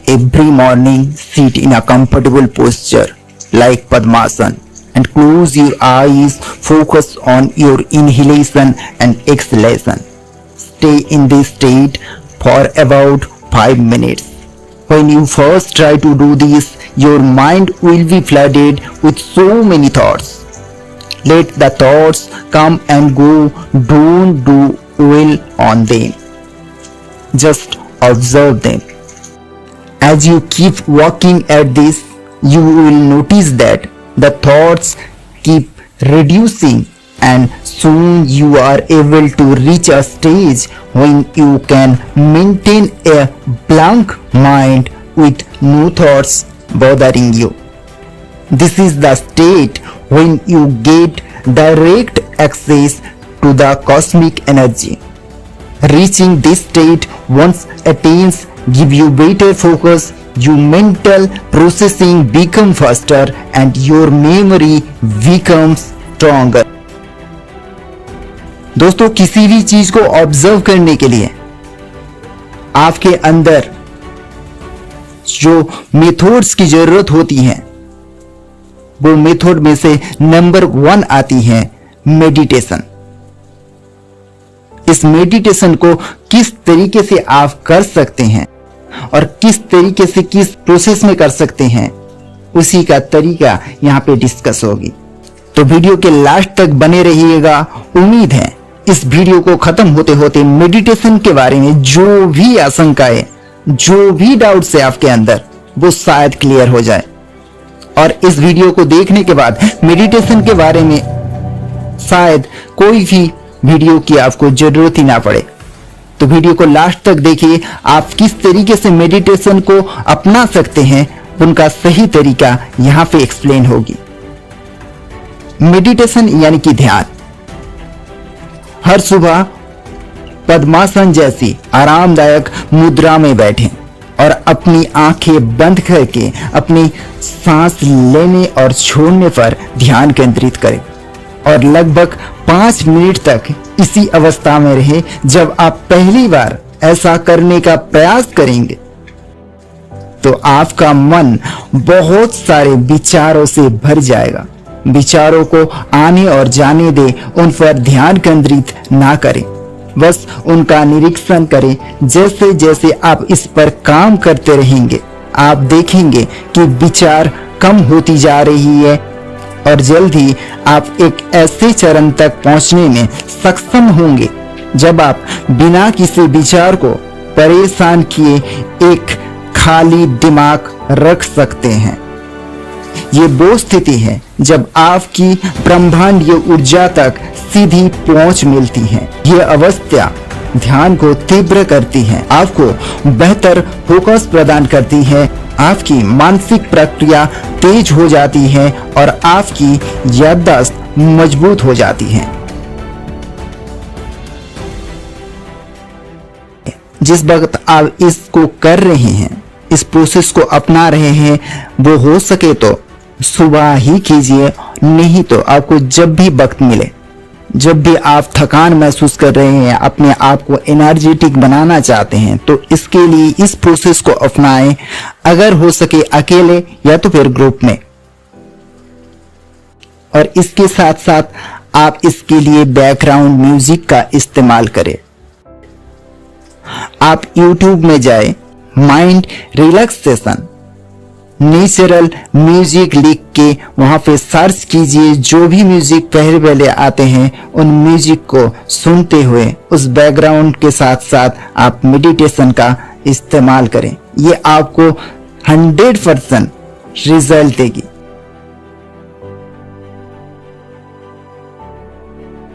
Every morning, sit in a comfortable posture like Padmasana and close your eyes. Focus on your inhalation and exhalation. Stay in this state for about 5 minutes. When you first try to do this, your mind will be flooded with so many thoughts. Let the thoughts come and go. Don't dwell on them. Just observe them. As you keep working at this, you will notice that the thoughts keep reducing, and soon you are able to reach a stage when you can maintain a blank mind with no thoughts bothering you. This is the state when you get direct access to the cosmic energy. Reaching this state once attains give you better focus, your mental processing become faster and your memory becomes stronger. दोस्तों, किसी भी चीज को observe करने के लिए आपके अंदर जो मेथड्स की जरूरत होती है, वो मेथड में से नंबर 1 आती है मेडिटेशन। इस मेडिटेशन को किस तरीके से आप कर सकते हैं और किस तरीके से किस प्रोसेस में कर सकते हैं, उसी का तरीका यहाँ पे डिस्कस होगी। तो वीडियो के लास्ट तक बने रहिएगा। उम्मीद है इस वीडियो को खत्म होते होते मेडिटेशन के बारे में जो भी आशंकाएं, जो भी डाउट्स है आपके अंदर, वो शायद क्लियर हो जाए और इस वीडियो को देखने के बाद मेडिटेशन के बारे में शायद कोई भी वीडियो की आपको जरूरत ही ना पड़े। तो वीडियो को लास्ट तक देखिए। आप किस तरीके से मेडिटेशन को अपना सकते हैं, उनका सही तरीका यहां पे एक्सप्लेन होगी। मेडिटेशन यानी कि ध्यान। हर सुबह पद्मासन जैसी आरामदायक मुद्रा में बैठें और अपनी आंखें बंद करके अपनी सांस लेने और छोड़ने पर ध्यान केंद्रित करें और लगभग 5 मिनट तक इसी अवस्था में रहें। जब आप पहली बार ऐसा करने का प्रयास करेंगे तो आपका मन बहुत सारे विचारों से भर जाएगा। विचारों को आने और जाने दें, उन पर ध्यान केंद्रित ना करें, बस उनका निरीक्षण करें। जैसे जैसे आप इस पर काम करते रहेंगे, आप देखेंगे कि विचार कम होती जा रही है और जल्द ही आप एक ऐसे चरण तक पहुंचने में सक्षम होंगे जब आप बिना किसी विचार को परेशान किए एक खाली दिमाग रख सकते हैं। ये वो स्थिति है जब आपकी ब्रह्मांडीय ऊर्जा तक सीधी पहुंच मिलती है। ये अवस्था ध्यान को तीव्र करती है, आपको बेहतर फोकस प्रदान करती है, आपकी मानसिक प्रक्रिया तेज हो जाती है और आपकी याददाश्त मजबूत हो जाती है। जिस वक्त आप इसको कर रहे हैं, इस प्रोसेस को अपना रहे हैं, वो हो सके तो सुबह ही कीजिए, नहीं तो आपको जब भी वक्त मिले, जब भी आप थकान महसूस कर रहे हैं, अपने आप को एनर्जेटिक बनाना चाहते हैं, तो इसके लिए इस प्रोसेस को अपनाएं। अगर हो सके अकेले या तो फिर ग्रुप में। और इसके साथ साथ आप इसके लिए बैकग्राउंड म्यूजिक का इस्तेमाल करें। आप YouTube में जाए, माइंड रिलैक्सेशन नेचुरल म्यूजिक लिख के वहां पे सर्च कीजिए। जो भी म्यूजिक पहले आते हैं, उन म्यूजिक को सुनते हुए उस बैकग्राउंड के साथ साथ आप मेडिटेशन का इस्तेमाल करें। ये आपको 100% रिजल्ट देगी।